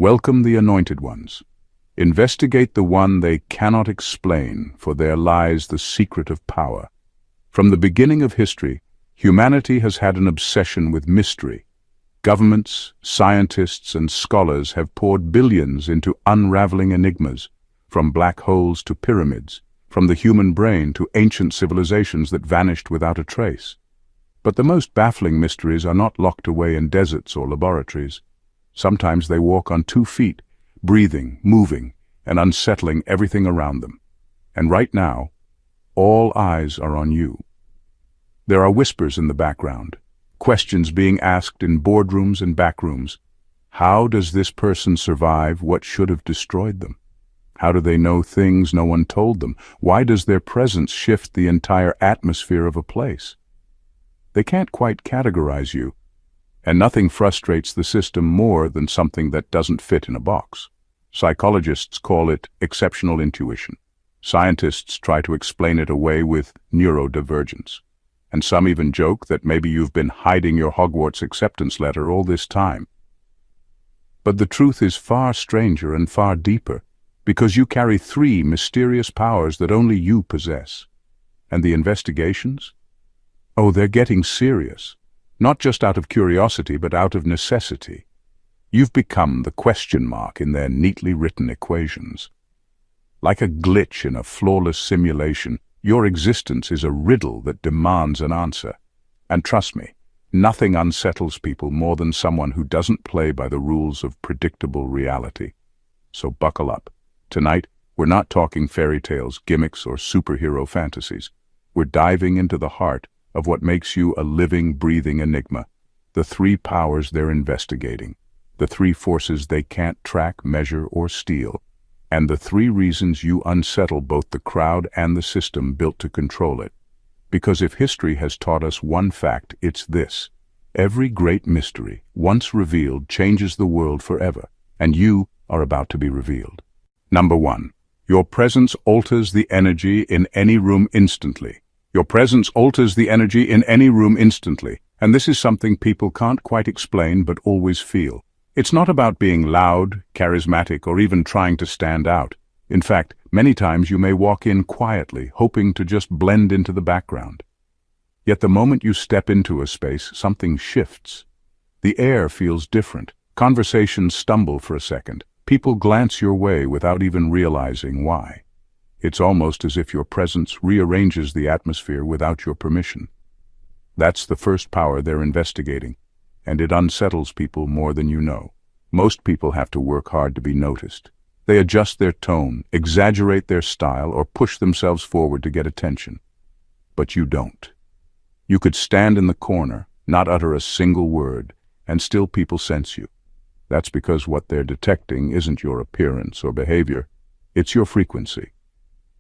Welcome the anointed ones. Investigate the one they cannot explain, for there lies the secret of power. From the beginning of history, humanity has had an obsession with mystery. Governments, scientists, and scholars have poured billions into unraveling enigmas, from black holes to pyramids, from the human brain to ancient civilizations that vanished without a trace. But the most baffling mysteries are not locked away in deserts or laboratories. Sometimes they walk on 2 feet, breathing, moving, and unsettling everything around them. And right now, all eyes are on you. There are whispers in the background, questions being asked in boardrooms and backrooms. How does this person survive what should have destroyed them? How do they know things no one told them? Why does their presence shift the entire atmosphere of a place? They can't quite categorize you, and nothing frustrates the system more than something that doesn't fit in a box. Psychologists call it exceptional intuition. Scientists try to explain it away with neurodivergence. And some even joke that maybe you've been hiding your Hogwarts acceptance letter all this time. But the truth is far stranger and far deeper, because you carry 3 mysterious powers that only you possess. And the investigations? Oh, they're getting serious. Not just out of curiosity, but out of necessity. You've become the question mark in their neatly written equations. Like a glitch in a flawless simulation, your existence is a riddle that demands an answer. And trust me, nothing unsettles people more than someone who doesn't play by the rules of predictable reality. So buckle up. Tonight, we're not talking fairy tales, gimmicks, or superhero fantasies. We're diving into the heart of what makes you a living, breathing enigma. The 3 powers they're investigating. The 3 forces they can't track, measure, or steal. And the 3 reasons you unsettle both the crowd and the system built to control it. Because if history has taught us one fact, it's this. Every great mystery, once revealed, changes the world forever. And you are about to be revealed. Number 1. Your presence alters the energy in any room instantly. Your presence alters the energy in any room instantly. And this is something people can't quite explain but always feel. It's not about being loud, charismatic, or even trying to stand out. In fact, many times you may walk in quietly, hoping to just blend into the background. Yet the moment you step into a space, something shifts. The air feels different. Conversations stumble for a second. People glance your way without even realizing why. It's almost as if your presence rearranges the atmosphere without your permission. That's the first power they're investigating, and it unsettles people more than you know. Most people have to work hard to be noticed. They adjust their tone, exaggerate their style, or push themselves forward to get attention. But you don't. You could stand in the corner, not utter a single word, and still people sense you. That's because what they're detecting isn't your appearance or behavior, it's your frequency.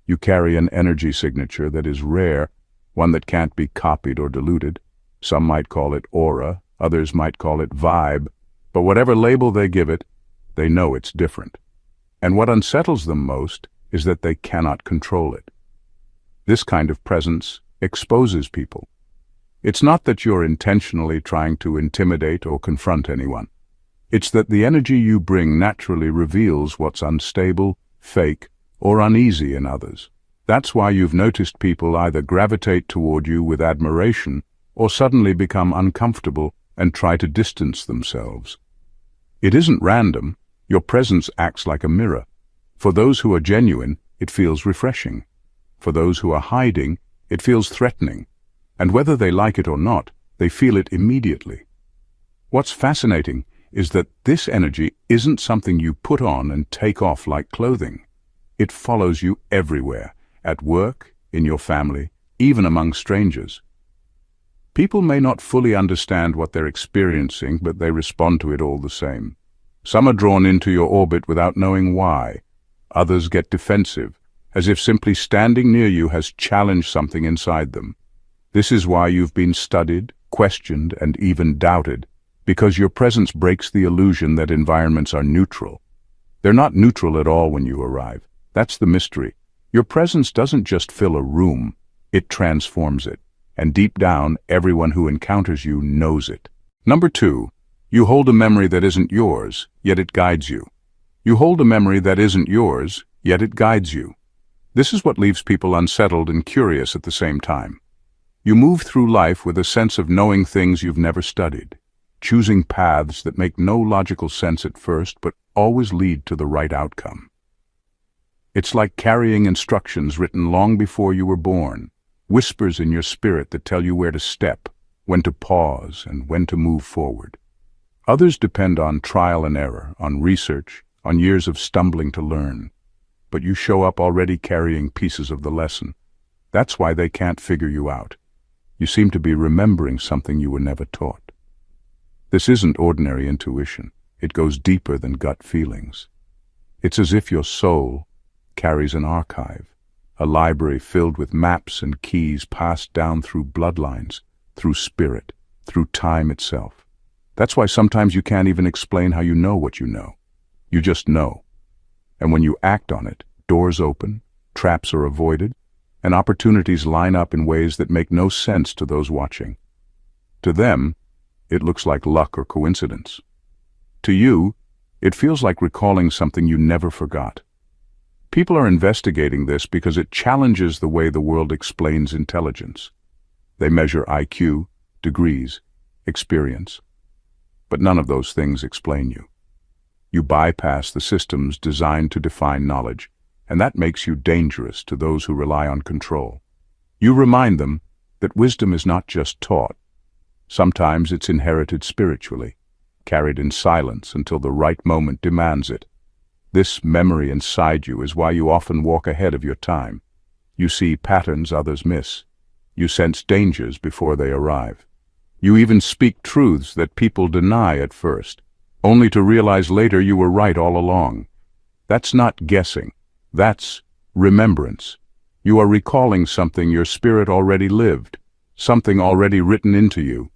You carry an energy signature that is rare, one that can't be copied or diluted. Some might call it aura, others might call it vibe, but whatever label they give it, they know it's different. And what unsettles them most is that they cannot control it. This kind of presence exposes people. It's not that you're intentionally trying to intimidate or confront anyone. It's that the energy you bring naturally reveals what's unstable, fake, or uneasy in others. That's why you've noticed people either gravitate toward you with admiration or suddenly become uncomfortable and try to distance themselves. It isn't random. Your presence acts like a mirror. For those who are genuine, it feels refreshing. For those who are hiding, it feels threatening. And whether they like it or not, they feel it immediately. What's fascinating is that this energy isn't something you put on and take off like clothing. It follows you everywhere, at work, in your family, even among strangers. People may not fully understand what they're experiencing, but they respond to it all the same. Some are drawn into your orbit without knowing why. Others get defensive, as if simply standing near you has challenged something inside them. This is why you've been studied, questioned, and even doubted, because your presence breaks the illusion that environments are neutral. They're not neutral at all when you arrive. That's the mystery. Your presence doesn't just fill a room, it transforms it. And deep down, everyone who encounters you knows it. Number 2, You hold a memory that isn't yours, yet it guides you. You hold a memory that isn't yours, yet it guides you. This is what leaves people unsettled and curious at the same time. You move through life with a sense of knowing things you've never studied, choosing paths that make no logical sense at first but always lead to the right outcome. It's like carrying instructions written long before you were born, whispers in your spirit that tell you where to step, when to pause, and when to move forward. Others depend on trial and error, on research, on years of stumbling to learn. But you show up already carrying pieces of the lesson. That's why they can't figure you out. You seem to be remembering something you were never taught. This isn't ordinary intuition. It goes deeper than gut feelings. It's as if your soul carries an archive, a library filled with maps and keys passed down through bloodlines, through spirit, through time itself. That's why sometimes you can't even explain how you know what you know. You just know. And when you act on it, doors open, traps are avoided, and opportunities line up in ways that make no sense to those watching. To them, it looks like luck or coincidence. To you, it feels like recalling something you never forgot. People are investigating this because it challenges the way the world explains intelligence. They measure IQ, degrees, experience. But none of those things explain you. You bypass the systems designed to define knowledge, and that makes you dangerous to those who rely on control. You remind them that wisdom is not just taught. Sometimes it's inherited spiritually, carried in silence until the right moment demands it. This memory inside you is why you often walk ahead of your time. You see patterns others miss. You sense dangers before they arrive. You even speak truths that people deny at first, only to realize later you were right all along. That's not guessing. That's remembrance. You are recalling something your spirit already lived, something already written into you.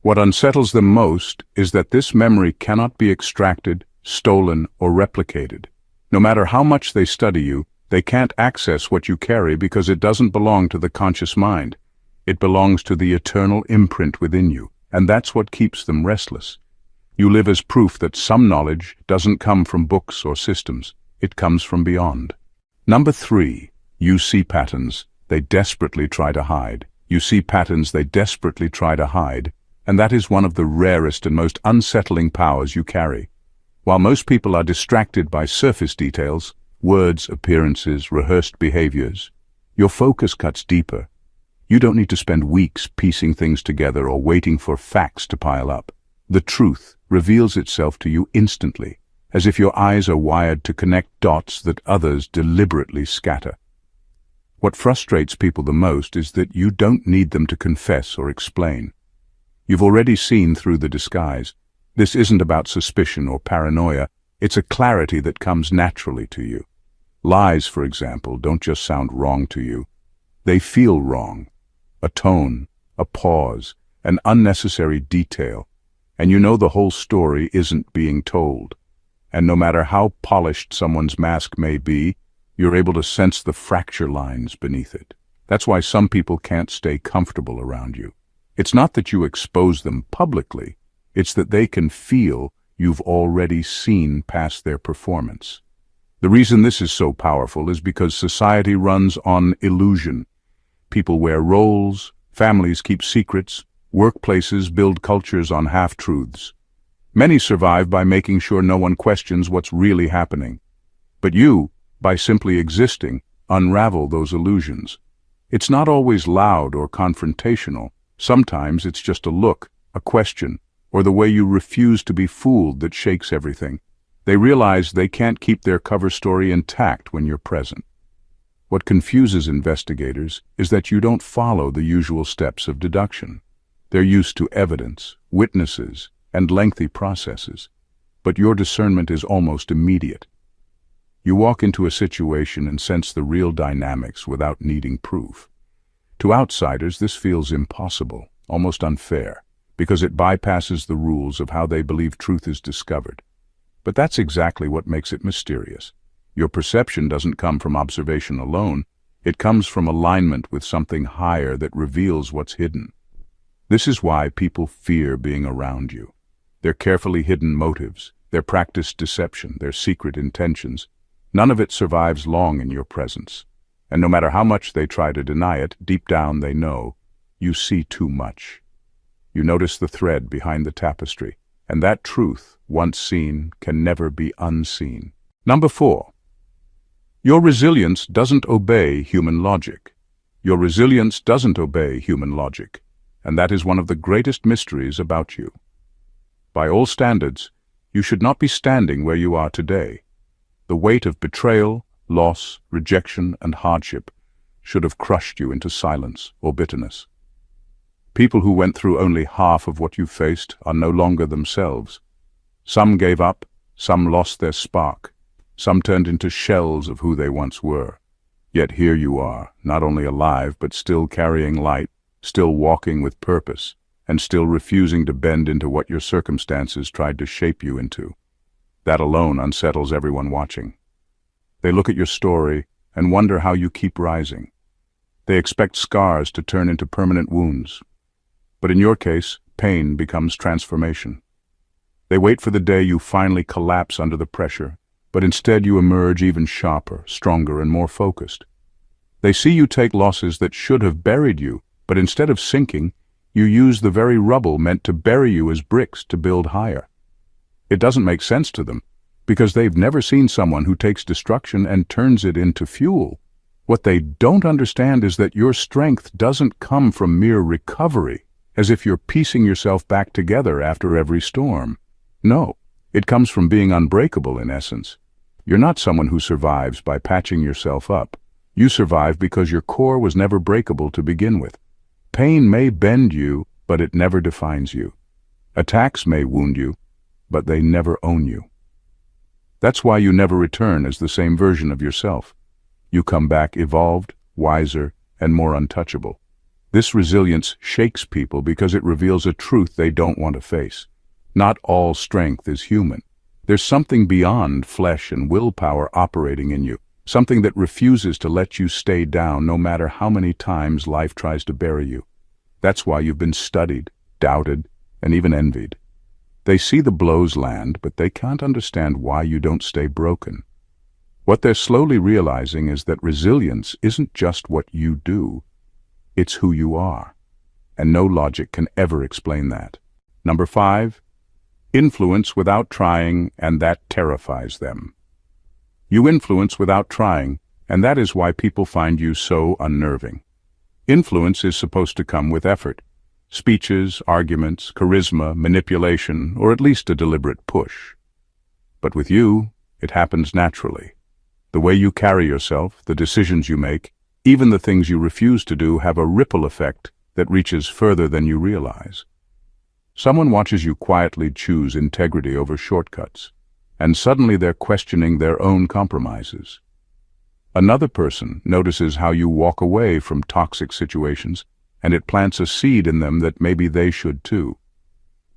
What unsettles them most is that this memory cannot be extracted, stolen, or replicated. No matter how much they study you, they can't access what you carry because it doesn't belong to the conscious mind. It belongs to the eternal imprint within you, and that's what keeps them restless. You live as proof that some knowledge doesn't come from books or systems. It comes from beyond. Number 3, you see patterns they desperately try to hide. You see patterns they desperately try to hide, and that is one of the rarest and most unsettling powers you carry. While most people are distracted by surface details, words, appearances, rehearsed behaviors, your focus cuts deeper. You don't need to spend weeks piecing things together or waiting for facts to pile up. The truth reveals itself to you instantly, as if your eyes are wired to connect dots that others deliberately scatter. What frustrates people the most is that you don't need them to confess or explain. You've already seen through the disguise. This isn't about suspicion or paranoia. It's a clarity that comes naturally to you. Lies, for example, don't just sound wrong to you. They feel wrong. A tone, a pause, an unnecessary detail, and you know the whole story isn't being told. And no matter how polished someone's mask may be, you're able to sense the fracture lines beneath it. That's why some people can't stay comfortable around you. It's not that you expose them publicly, it's that they can feel you've already seen past their performance. The reason this is so powerful is because society runs on illusion. People wear roles, families keep secrets, workplaces build cultures on half-truths. Many survive by making sure no one questions what's really happening. But you, by simply existing, unravel those illusions. It's not always loud or confrontational. Sometimes it's just a look, a question, or the way you refuse to be fooled that shakes everything. They realize they can't keep their cover story intact when you're present. What confuses investigators is that you don't follow the usual steps of deduction. They're used to evidence, witnesses, and lengthy processes, but your discernment is almost immediate. You walk into a situation and sense the real dynamics without needing proof. To outsiders, this feels impossible, almost unfair, because it bypasses the rules of how they believe truth is discovered. But that's exactly what makes it mysterious. Your perception doesn't come from observation alone, it comes from alignment with something higher that reveals what's hidden. This is why people fear being around you. their carefully hidden motives, their practiced deception, their secret intentions. None of it survives long in your presence. And no matter how much they try to deny it, deep down they know you see too much. You notice the thread behind the tapestry, and that truth, once seen, can never be unseen. Number 4. Your resilience doesn't obey human logic. Your resilience doesn't obey human logic, and that is one of the greatest mysteries about you. By all standards, you should not be standing where you are today. The weight of betrayal, loss, rejection, and hardship should have crushed you into silence or bitterness. People who went through only half of what you faced are no longer themselves. Some gave up, some lost their spark, some turned into shells of who they once were. Yet here you are, not only alive, but still carrying light, still walking with purpose, and still refusing to bend into what your circumstances tried to shape you into. That alone unsettles everyone watching. They look at your story and wonder how you keep rising. They expect scars to turn into permanent wounds. But in your case, pain becomes transformation. They wait for the day you finally collapse under the pressure, but instead you emerge even sharper, stronger, and more focused. They see you take losses that should have buried you, but instead of sinking, you use the very rubble meant to bury you as bricks to build higher. It doesn't make sense to them, because they've never seen someone who takes destruction and turns it into fuel. What they don't understand is that your strength doesn't come from mere recovery, as if you're piecing yourself back together after every storm. No, it comes from being unbreakable in essence. You're not someone who survives by patching yourself up. You survive because your core was never breakable to begin with. Pain may bend you, but it never defines you. Attacks may wound you, but they never own you. That's why you never return as the same version of yourself. You come back evolved, wiser, and more untouchable. This resilience shakes people because it reveals a truth they don't want to face. Not all strength is human. There's something beyond flesh and willpower operating in you, something that refuses to let you stay down no matter how many times life tries to bury you. That's why you've been studied, doubted, and even envied. They see the blows land, but they can't understand why you don't stay broken. What they're slowly realizing is that resilience isn't just what you do, it's who you are. And no logic can ever explain that. Number 5, influence without trying, and that terrifies them. You influence without trying, and that is why people find you so unnerving. Influence is supposed to come with effort. Speeches, arguments, charisma, manipulation, or at least a deliberate push. But with you, it happens naturally. The way you carry yourself, the decisions you make, even the things you refuse to do have a ripple effect that reaches further than you realize. Someone watches you quietly choose integrity over shortcuts, and suddenly they're questioning their own compromises. Another person notices how you walk away from toxic situations, and it plants a seed in them that maybe they should too.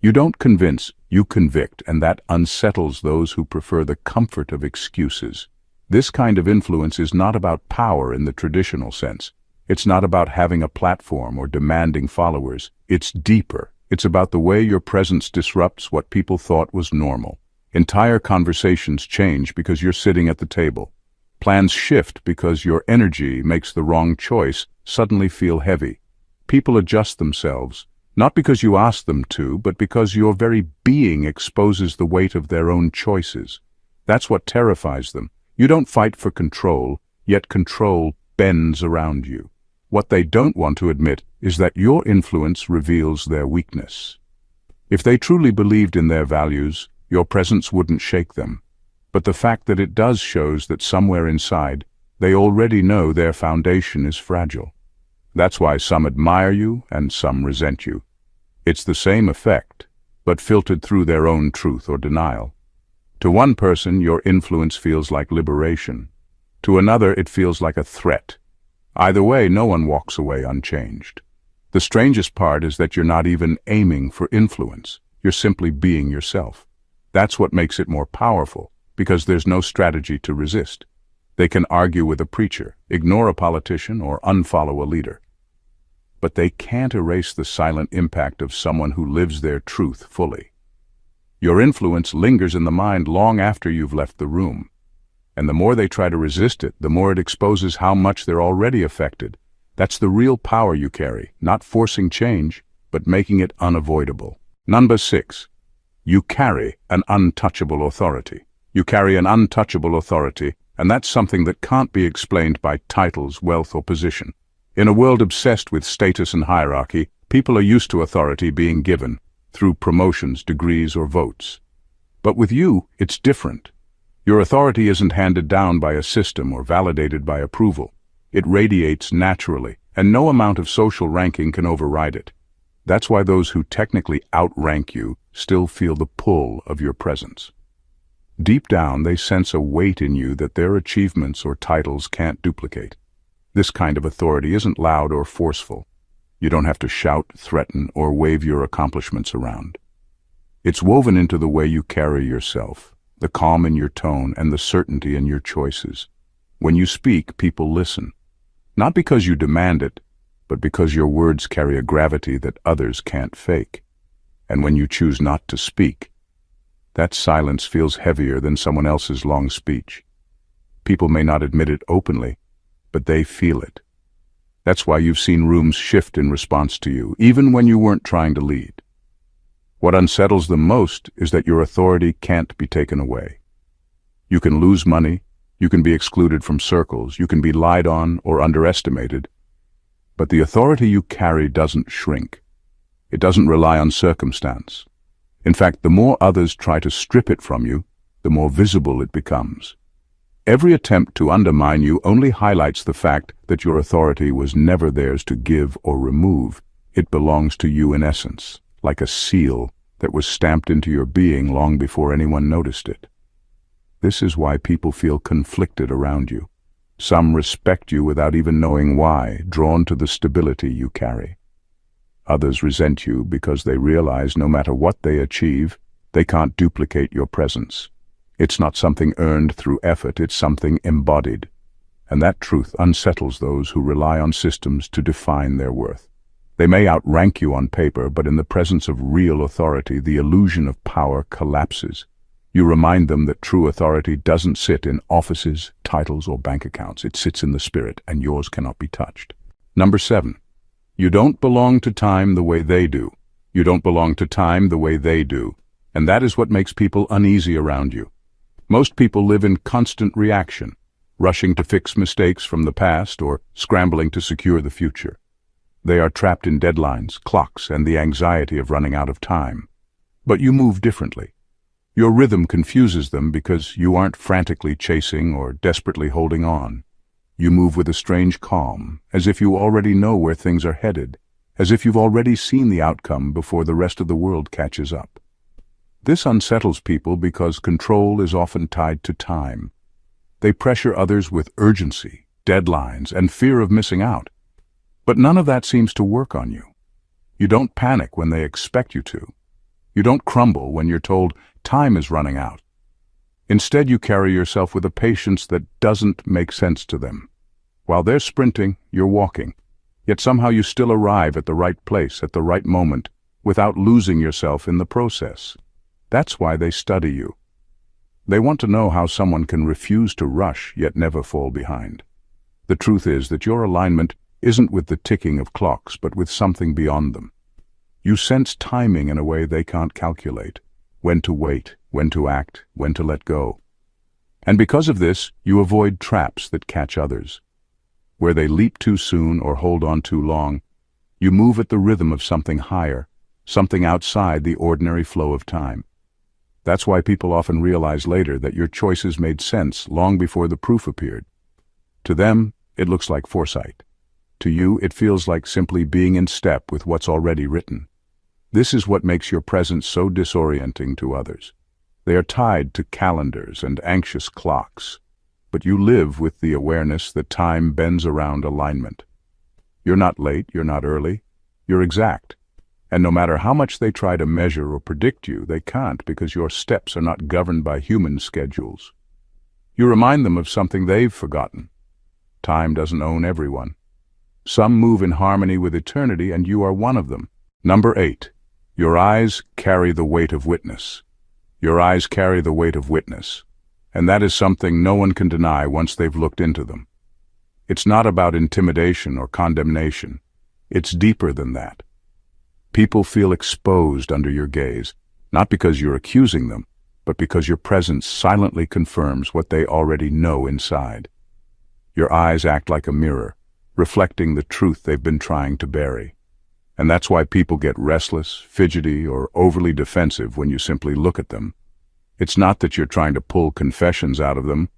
You don't convince, you convict, and that unsettles those who prefer the comfort of excuses. This kind of influence is not about power in the traditional sense. It's not about having a platform or demanding followers. It's deeper. It's about the way your presence disrupts what people thought was normal. Entire conversations change because you're sitting at the table. Plans shift because your energy makes the wrong choice suddenly feel heavy. People adjust themselves, not because you ask them to, but because your very being exposes the weight of their own choices. That's what terrifies them. You don't fight for control, yet control bends around you. What they don't want to admit is that your influence reveals their weakness. If they truly believed in their values, your presence wouldn't shake them. But the fact that it does shows that somewhere inside, they already know their foundation is fragile. That's why some admire you and some resent you. It's the same effect, but filtered through their own truth or denial. To one person, your influence feels like liberation. To another, it feels like a threat. Either way, no one walks away unchanged. The strangest part is that you're not even aiming for influence. You're simply being yourself. That's what makes it more powerful, because there's no strategy to resist. They can argue with a preacher, ignore a politician, or unfollow a leader. But they can't erase the silent impact of someone who lives their truth fully. Your influence lingers in the mind long after you've left the room. And the more they try to resist it, the more it exposes how much they're already affected. That's the real power you carry, not forcing change, but making it unavoidable. Number 6. You carry an untouchable authority. You carry an untouchable authority, and that's something that can't be explained by titles, wealth, or position. In a world obsessed with status and hierarchy, people are used to authority being given through promotions, degrees, or votes. But with you, it's different. Your authority isn't handed down by a system or validated by approval. It radiates naturally, and no amount of social ranking can override it. That's why those who technically outrank you still feel the pull of your presence. Deep down, they sense a weight in you that their achievements or titles can't duplicate. This kind of authority isn't loud or forceful. You don't have to shout, threaten, or wave your accomplishments around. It's woven into the way you carry yourself, the calm in your tone and the certainty in your choices. When you speak, people listen. Not because you demand it, but because your words carry a gravity that others can't fake. And when you choose not to speak, that silence feels heavier than someone else's long speech. People may not admit it openly, but they feel it. That's why you've seen rooms shift in response to you, even when you weren't trying to lead. What unsettles them most is that your authority can't be taken away. You can lose money, you can be excluded from circles, you can be lied on or underestimated, but the authority you carry doesn't shrink. It doesn't rely on circumstance. In fact, the more others try to strip it from you, the more visible it becomes. Every attempt to undermine you only highlights the fact that your authority was never theirs to give or remove. It belongs to you in essence, like a seal that was stamped into your being long before anyone noticed it. This is why people feel conflicted around you. Some respect you without even knowing why, drawn to the stability you carry. Others resent you because they realize no matter what they achieve, they can't duplicate your presence. It's not something earned through effort, it's something embodied. And that truth unsettles those who rely on systems to define their worth. They may outrank you on paper, but in the presence of real authority, the illusion of power collapses. You remind them that true authority doesn't sit in offices, titles, or bank accounts. It sits in the spirit, and yours cannot be touched. Number 7. You don't belong to time the way they do. You don't belong to time the way they do. And that is what makes people uneasy around you. Most people live in constant reaction, rushing to fix mistakes from the past or scrambling to secure the future. They are trapped in deadlines, clocks, and the anxiety of running out of time. But you move differently. Your rhythm confuses them because you aren't frantically chasing or desperately holding on. You move with a strange calm, as if you already know where things are headed, as if you've already seen the outcome before the rest of the world catches up. This unsettles people because control is often tied to time. They pressure others with urgency, deadlines, and fear of missing out. But none of that seems to work on you. You don't panic when they expect you to. You don't crumble when you're told time is running out. Instead, you carry yourself with a patience that doesn't make sense to them. While they're sprinting, you're walking. Yet somehow you still arrive at the right place at the right moment without losing yourself in the process. That's why they study you. They want to know how someone can refuse to rush yet never fall behind. The truth is that your alignment isn't with the ticking of clocks, but with something beyond them. You sense timing in a way they can't calculate. When to wait, when to act, when to let go. And because of this, you avoid traps that catch others. Where they leap too soon or hold on too long, you move at the rhythm of something higher, something outside the ordinary flow of time. That's why people often realize later that your choices made sense long before the proof appeared. To them, it looks like foresight. To you, it feels like simply being in step with what's already written. This is what makes your presence so disorienting to others. They are tied to calendars and anxious clocks, but you live with the awareness that time bends around alignment. You're not late, you're not early, you're exact. And no matter how much they try to measure or predict you, they can't because your steps are not governed by human schedules. You remind them of something they've forgotten. Time doesn't own everyone. Some move in harmony with eternity, and you are one of them. Number 8. Your eyes carry the weight of witness. Your eyes carry the weight of witness, and that is something no one can deny once they've looked into them. It's not about intimidation or condemnation. It's deeper than that. People feel exposed under your gaze, not because you're accusing them, but because your presence silently confirms what they already know inside. Your eyes act like a mirror, reflecting the truth they've been trying to bury. And that's why people get restless, fidgety, or overly defensive when you simply look at them. It's not that you're trying to pull confessions out of them.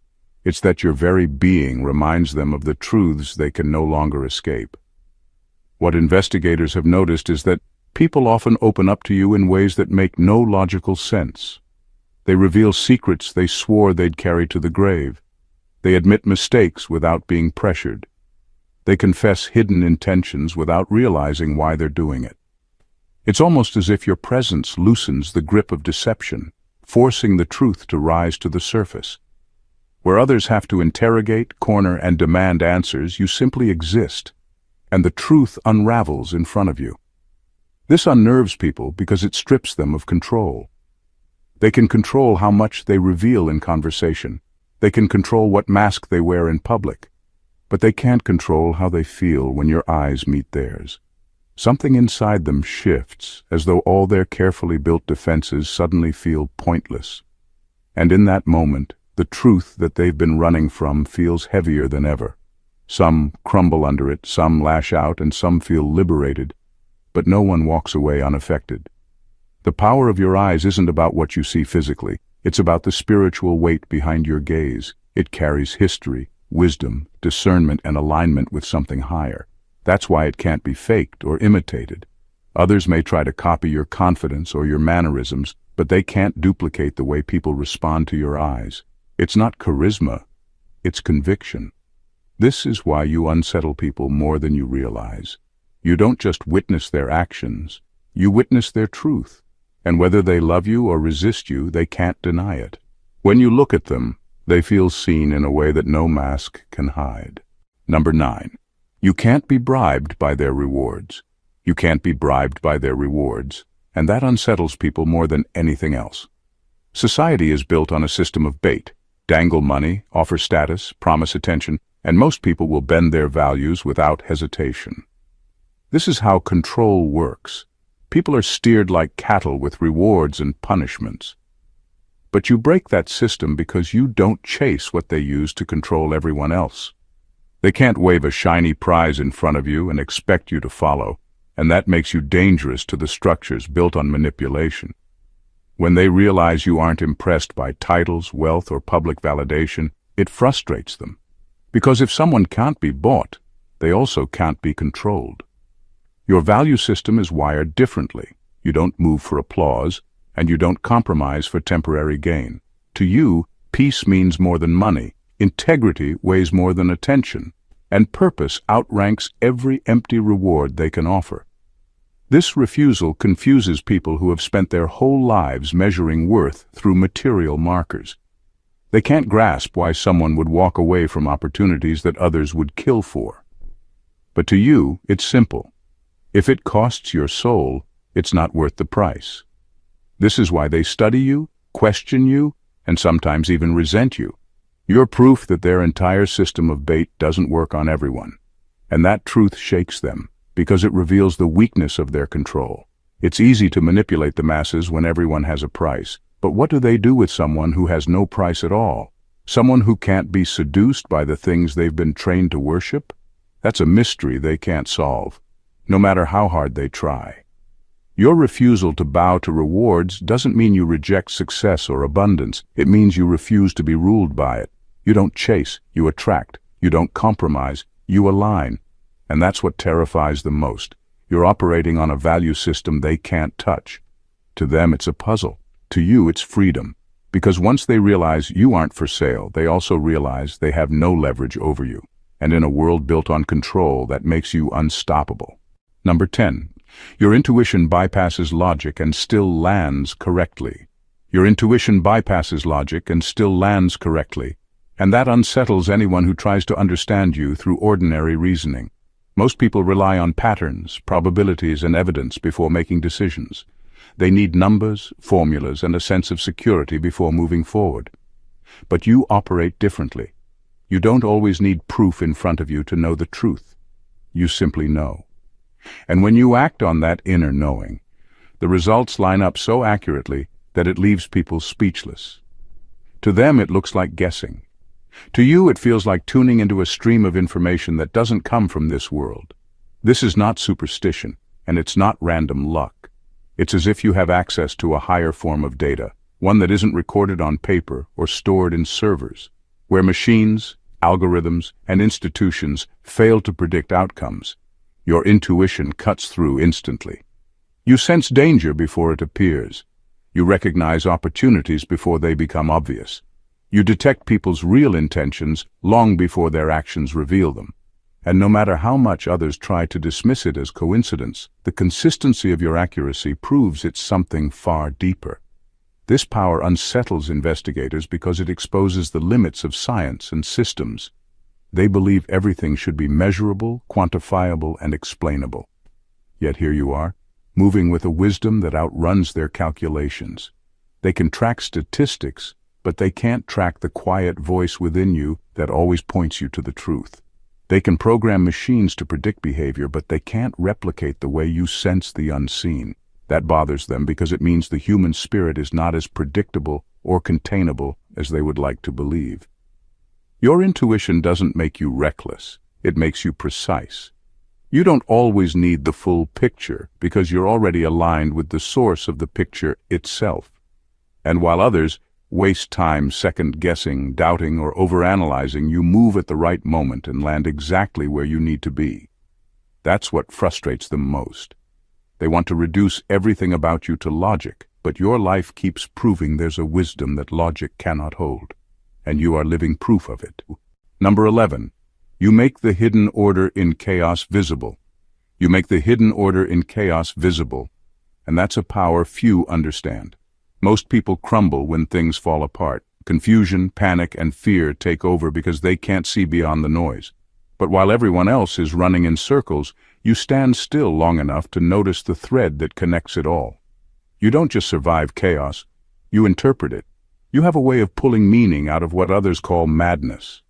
It's that your very being reminds them of the truths they can no longer escape. What investigators have noticed is that people often open up to you in ways that make no logical sense. They reveal secrets they swore they'd carry to the grave. They admit mistakes without being pressured. They confess hidden intentions without realizing why they're doing it. It's almost as if your presence loosens the grip of deception, forcing the truth to rise to the surface. Where others have to interrogate, corner, and demand answers, you simply exist, and the truth unravels in front of you. This unnerves people because it strips them of control. They can control how much they reveal in conversation. They can control what mask they wear in public. But they can't control how they feel when your eyes meet theirs. Something inside them shifts, as though all their carefully built defenses suddenly feel pointless. And in that moment, the truth that they've been running from feels heavier than ever. Some crumble under it, some lash out, and some feel liberated. But no one walks away unaffected. The power of your eyes isn't about what you see physically. It's about the spiritual weight behind your gaze. It carries history, wisdom, discernment, and alignment with something higher. That's why it can't be faked or imitated. Others may try to copy your confidence or your mannerisms, but they can't duplicate the way people respond to your eyes. It's not charisma, it's conviction. This is why you unsettle people more than you realize. You don't just witness their actions, you witness their truth. And whether they love you or resist you, they can't deny it. When you look at them, they feel seen in a way that no mask can hide. Number 9. You can't be bribed by their rewards. You can't be bribed by their rewards, and that unsettles people more than anything else. Society is built on a system of bait. Dangle money, offer status, promise attention, and most people will bend their values without hesitation. This is how control works. People are steered like cattle with rewards and punishments. But you break that system because you don't chase what they use to control everyone else. They can't wave a shiny prize in front of you and expect you to follow, and that makes you dangerous to the structures built on manipulation. When they realize you aren't impressed by titles, wealth, or public validation, it frustrates them. Because if someone can't be bought, they also can't be controlled. Your value system is wired differently. You don't move for applause, and you don't compromise for temporary gain. To you, peace means more than money, integrity weighs more than attention, and purpose outranks every empty reward they can offer. This refusal confuses people who have spent their whole lives measuring worth through material markers. They can't grasp why someone would walk away from opportunities that others would kill for. But to you, it's simple. If it costs your soul, it's not worth the price. This is why they study you, question you, and sometimes even resent you. You're proof that their entire system of bait doesn't work on everyone. And that truth shakes them, because it reveals the weakness of their control. It's easy to manipulate the masses when everyone has a price. But what do they do with someone who has no price at all? Someone who can't be seduced by the things they've been trained to worship? That's a mystery they can't solve, no matter how hard they try. Your refusal to bow to rewards doesn't mean you reject success or abundance. It means you refuse to be ruled by it. You don't chase, you attract. You don't compromise, you align. And that's what terrifies them most. You're operating on a value system they can't touch. To them, it's a puzzle. To you, it's freedom. Because once they realize you aren't for sale, they also realize they have no leverage over you. And in a world built on control, that makes you unstoppable. Number 10. Your intuition bypasses logic and still lands correctly. Your intuition bypasses logic and still lands correctly. And that unsettles anyone who tries to understand you through ordinary reasoning. Most people rely on patterns, probabilities, and evidence before making decisions. They need numbers, formulas, and a sense of security before moving forward. But you operate differently. You don't always need proof in front of you to know the truth. You simply know. And when you act on that inner knowing, the results line up so accurately that it leaves people speechless. To them, it looks like guessing. To you, it feels like tuning into a stream of information that doesn't come from this world. This is not superstition, and it's not random luck. It's as if you have access to a higher form of data, one that isn't recorded on paper or stored in servers, where machines, algorithms, and institutions fail to predict outcomes. Your intuition cuts through instantly. You sense danger before it appears. You recognize opportunities before they become obvious. You detect people's real intentions long before their actions reveal them. And no matter how much others try to dismiss it as coincidence, the consistency of your accuracy proves it's something far deeper. This power unsettles investigators because it exposes the limits of science and systems. They believe everything should be measurable, quantifiable, and explainable. Yet here you are, moving with a wisdom that outruns their calculations. They can track statistics, but they can't track the quiet voice within you that always points you to the truth. They can program machines to predict behavior, but they can't replicate the way you sense the unseen. That bothers them because it means the human spirit is not as predictable or containable as they would like to believe. Your intuition doesn't make you reckless, it makes you precise. You don't always need the full picture because you're already aligned with the source of the picture itself. And while others waste time second-guessing, doubting, or overanalyzing, you move at the right moment and land exactly where you need to be. That's what frustrates them most. They want to reduce everything about you to logic, but your life keeps proving there's a wisdom that logic cannot hold, and you are living proof of it. Number 11. You make the hidden order in chaos visible. You make the hidden order in chaos visible, and that's a power few understand. Most people crumble when things fall apart. Confusion, panic, and fear take over because they can't see beyond the noise. But while everyone else is running in circles, you stand still long enough to notice the thread that connects it all. You don't just survive chaos, you interpret it. You have a way of pulling meaning out of what others call madness,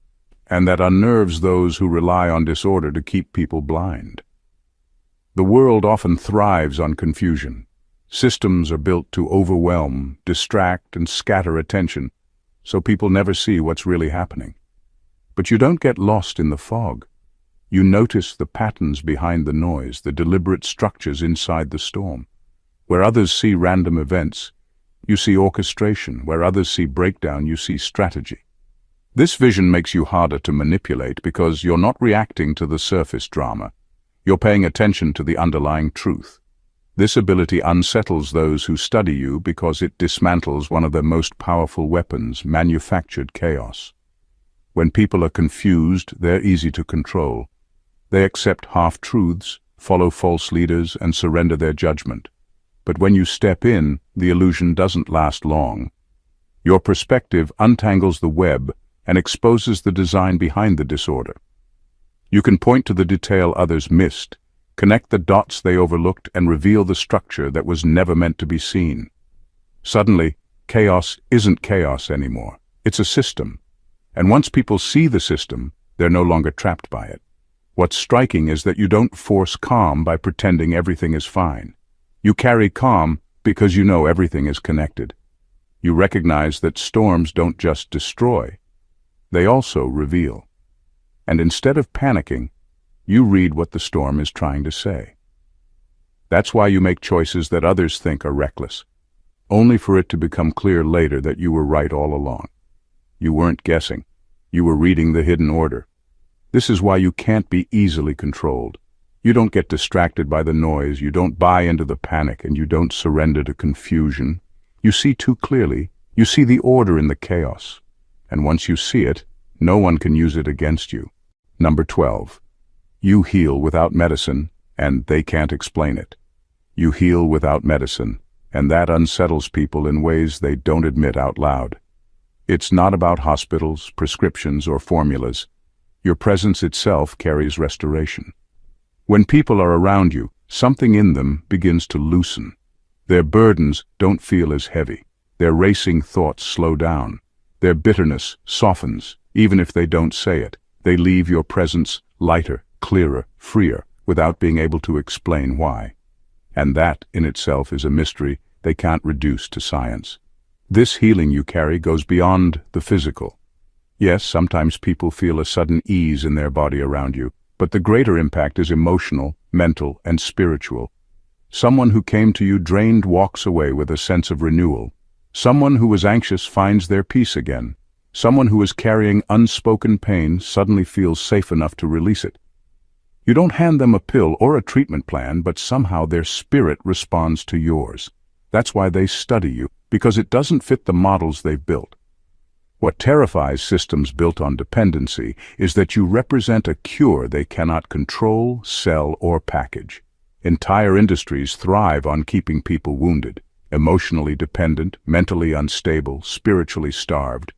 and that unnerves those who rely on disorder to keep people blind. The world often thrives on confusion. Systems are built to overwhelm, distract, and scatter attention, so people never see what's really happening. But you don't get lost in the fog. You notice the patterns behind the noise, the deliberate structures inside the storm. Where others see random events, you see orchestration. Where others see breakdown, you see strategy. This vision makes you harder to manipulate because you're not reacting to the surface drama. You're paying attention to the underlying truth. This ability unsettles those who study you because it dismantles one of their most powerful weapons, manufactured chaos. When people are confused, they're easy to control. They accept half-truths, follow false leaders, and surrender their judgment. But when you step in, the illusion doesn't last long. Your perspective untangles the web and exposes the design behind the disorder. You can point to the detail others missed, connect the dots they overlooked, and reveal the structure that was never meant to be seen. Suddenly, chaos isn't chaos anymore. It's a system. And once people see the system, they're no longer trapped by it. What's striking is that you don't force calm by pretending everything is fine. You carry calm because you know everything is connected. You recognize that storms don't just destroy, they also reveal. And instead of panicking, you read what the storm is trying to say. That's why you make choices that others think are reckless, only for it to become clear later that you were right all along. You weren't guessing. You were reading the hidden order. This is why you can't be easily controlled. You don't get distracted by the noise, you don't buy into the panic, and you don't surrender to confusion. You see too clearly. You see the order in the chaos. And once you see it, no one can use it against you. Number 12. You heal without medicine, and they can't explain it. You heal without medicine, and that unsettles people in ways they don't admit out loud. It's not about hospitals, prescriptions, or formulas. Your presence itself carries restoration. When people are around you, something in them begins to loosen. Their burdens don't feel as heavy. Their racing thoughts slow down. Their bitterness softens, even if they don't say it. They leave your presence lighter, clearer, freer, without being able to explain why. And that, in itself, is a mystery they can't reduce to science. This healing you carry goes beyond the physical. Yes, sometimes people feel a sudden ease in their body around you, but the greater impact is emotional, mental, and spiritual. Someone who came to you drained walks away with a sense of renewal. Someone who was anxious finds their peace again. Someone who is carrying unspoken pain suddenly feels safe enough to release it. You don't hand them a pill or a treatment plan, but somehow their spirit responds to yours. That's why they study you, because it doesn't fit the models they've built. What terrifies systems built on dependency is that you represent a cure they cannot control, sell, or package. Entire industries thrive on keeping people wounded, emotionally dependent, mentally unstable, spiritually starved.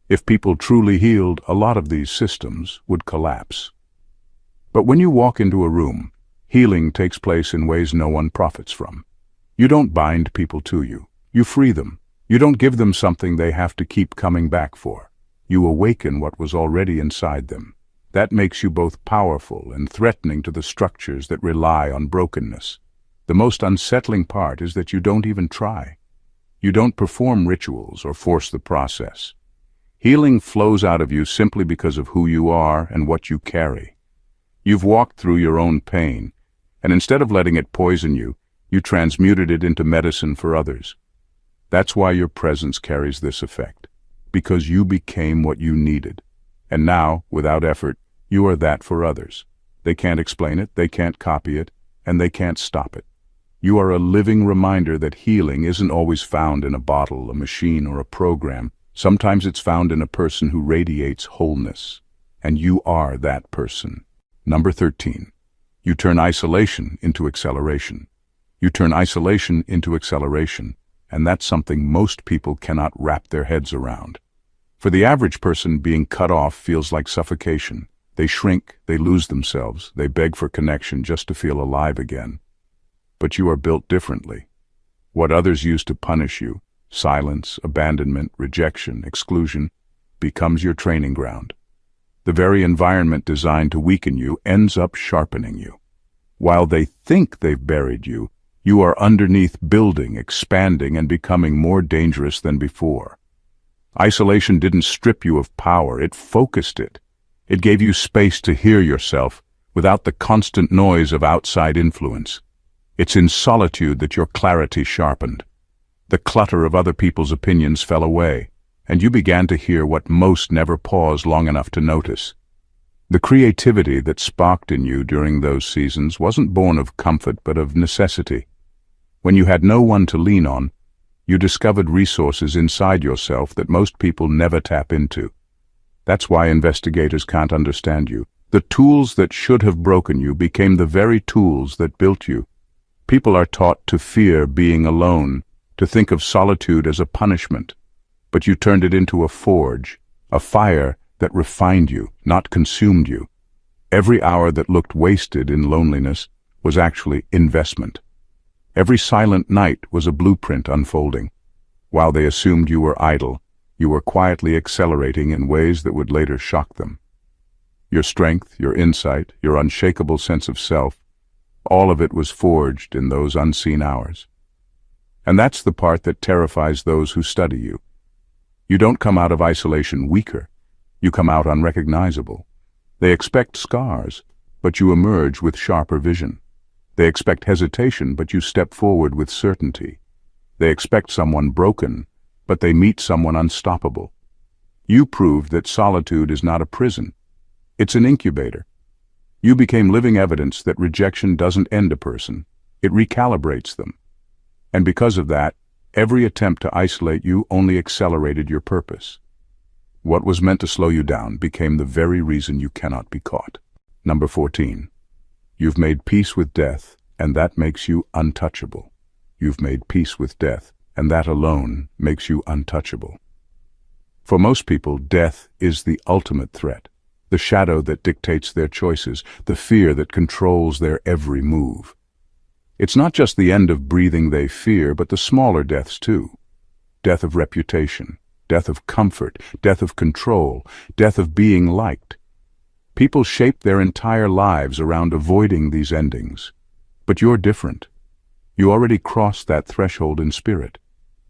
If people truly healed, a lot of these systems would collapse. But when you walk into a room, healing takes place in ways no one profits from. You don't bind people to you. You free them. You don't give them something they have to keep coming back for. You awaken what was already inside them. That makes you both powerful and threatening to the structures that rely on brokenness. The most unsettling part is that you don't even try. You don't perform rituals or force the process. Healing flows out of you simply because of who you are and what you carry. You've walked through your own pain, and instead of letting it poison you, you transmuted it into medicine for others. That's why your presence carries this effect, because you became what you needed. And now, without effort, you are that for others. They can't explain it, they can't copy it, and they can't stop it. You are a living reminder that healing isn't always found in a bottle, a machine, or a program. Sometimes it's found in a person who radiates wholeness. And you are that person. Number 13. You turn isolation into acceleration. You turn isolation into acceleration, and that's something most people cannot wrap their heads around. For the average person, being cut off feels like suffocation. They shrink, they lose themselves, they beg for connection just to feel alive again. But you are built differently. What others use to punish you, silence, abandonment, rejection, exclusion, becomes your training ground. The very environment designed to weaken you ends up sharpening you. While they think they've buried you, you are underneath, building, expanding, and becoming more dangerous than before. Isolation didn't strip you of power, it focused it. It gave you space to hear yourself without the constant noise of outside influence. It's in solitude that your clarity sharpened. The clutter of other people's opinions fell away, and you began to hear what most never pause long enough to notice. The creativity that sparked in you during those seasons wasn't born of comfort but of necessity. When you had no one to lean on, you discovered resources inside yourself that most people never tap into. That's why investigators can't understand you. The tools that should have broken you became the very tools that built you. People are taught to fear being alone, to think of solitude as a punishment. But you turned it into a forge, a fire that refined you, not consumed you. Every hour that looked wasted in loneliness was actually investment. Every silent night was a blueprint unfolding. While they assumed you were idle, you were quietly accelerating in ways that would later shock them. Your strength, your insight, your unshakable sense of self, all of it was forged in those unseen hours. And that's the part that terrifies those who study you. You don't come out of isolation weaker. You come out unrecognizable. They expect scars, but you emerge with sharper vision. They expect hesitation, but you step forward with certainty. They expect someone broken, but they meet someone unstoppable. You proved that solitude is not a prison. It's an incubator. You became living evidence that rejection doesn't end a person. It recalibrates them. And because of that, every attempt to isolate you only accelerated your purpose. What was meant to slow you down became the very reason you cannot be caught. Number 14. You've made peace with death, and that makes you untouchable. You've made peace with death, and that alone makes you untouchable. For most people, death is the ultimate threat, the shadow that dictates their choices, the fear that controls their every move. It's not just the end of breathing they fear, but the smaller deaths too. Death of reputation, death of comfort, death of control, death of being liked. People shape their entire lives around avoiding these endings. But you're different. You already crossed that threshold in spirit.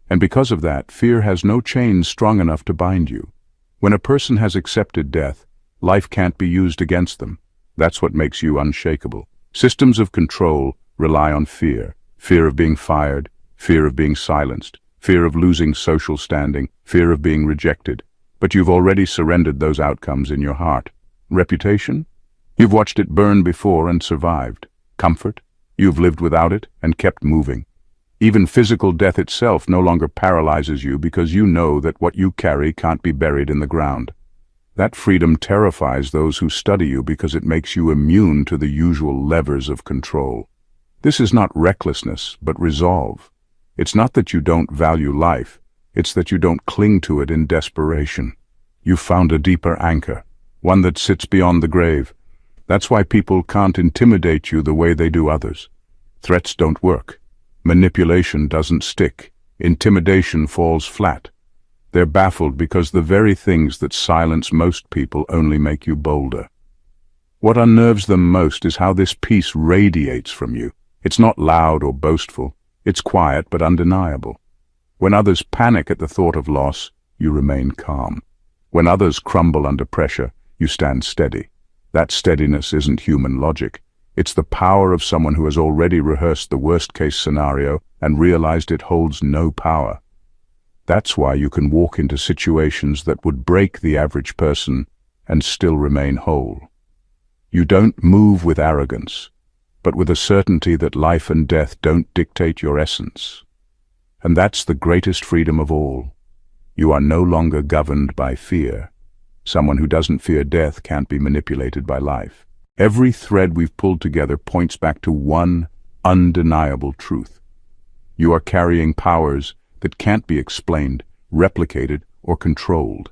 And because of that, fear has no chains strong enough to bind you. When a person has accepted death, life can't be used against them. That's what makes you unshakable. Systems of control rely on fear. Fear of being fired, fear of being silenced, fear of losing social standing, fear of being rejected. But you've already surrendered those outcomes in your heart. Reputation? You've watched it burn before and survived. Comfort? You've lived without it and kept moving. Even physical death itself no longer paralyzes you because you know that what you carry can't be buried in the ground. That freedom terrifies those who study you because it makes you immune to the usual levers of control. This is not recklessness, but resolve. It's not that you don't value life, it's that you don't cling to it in desperation. You've found a deeper anchor, one that sits beyond the grave. That's why people can't intimidate you the way they do others. Threats don't work. Manipulation doesn't stick. Intimidation falls flat. They're baffled because the very things that silence most people only make you bolder. What unnerves them most is how this peace radiates from you. It's not loud or boastful. It's quiet but undeniable. When others panic at the thought of loss, you remain calm. When others crumble under pressure, you stand steady. That steadiness isn't human logic. It's the power of someone who has already rehearsed the worst-case scenario and realized it holds no power. That's why you can walk into situations that would break the average person and still remain whole. You don't move with arrogance, but with a certainty that life and death don't dictate your essence. And that's the greatest freedom of all. You are no longer governed by fear. Someone who doesn't fear death can't be manipulated by life. Every thread we've pulled together points back to one undeniable truth. You are carrying powers that can't be explained, replicated, or controlled.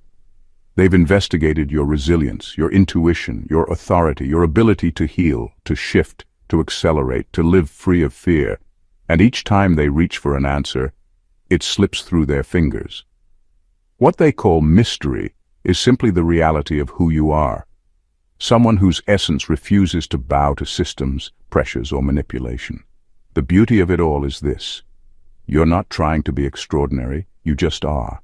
They've investigated your resilience, your intuition, your authority, your ability to heal, to shift, to accelerate, to live free of fear. And each time they reach for an answer, it slips through their fingers. What they call mystery is simply the reality of who you are. Someone whose essence refuses to bow to systems, pressures, or manipulation. The beauty of it all is this. You're not trying to be extraordinary, you just are.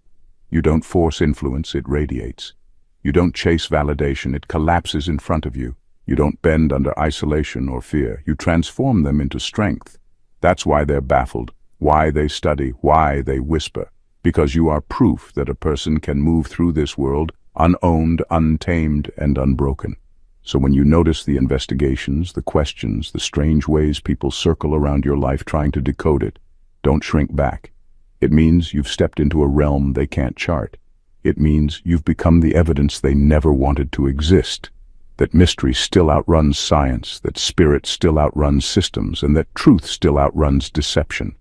You don't force influence, it radiates. You don't chase validation, it collapses in front of you. You don't bend under isolation or fear, you transform them into strength. That's why they're baffled, why they study, why they whisper. Because you are proof that a person can move through this world unowned, untamed, and unbroken. So when you notice the investigations, the questions, the strange ways people circle around your life trying to decode it, don't shrink back. It means you've stepped into a realm they can't chart. It means you've become the evidence they never wanted to exist. That mystery still outruns science, that spirit still outruns systems, and that truth still outruns deception.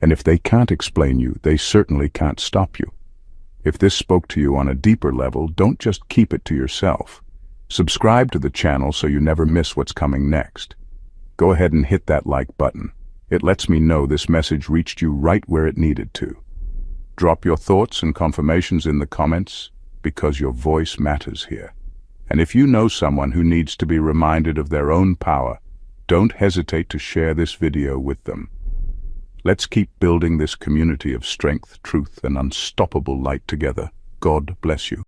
And if they can't explain you, they certainly can't stop you. If this spoke to you on a deeper level, don't just keep it to yourself. Subscribe to the channel so you never miss what's coming next. Go ahead and hit that like button. It lets me know this message reached you right where it needed to. Drop your thoughts and confirmations in the comments, because your voice matters here. And if you know someone who needs to be reminded of their own power, don't hesitate to share this video with them. Let's keep building this community of strength, truth, and unstoppable light together. God bless you.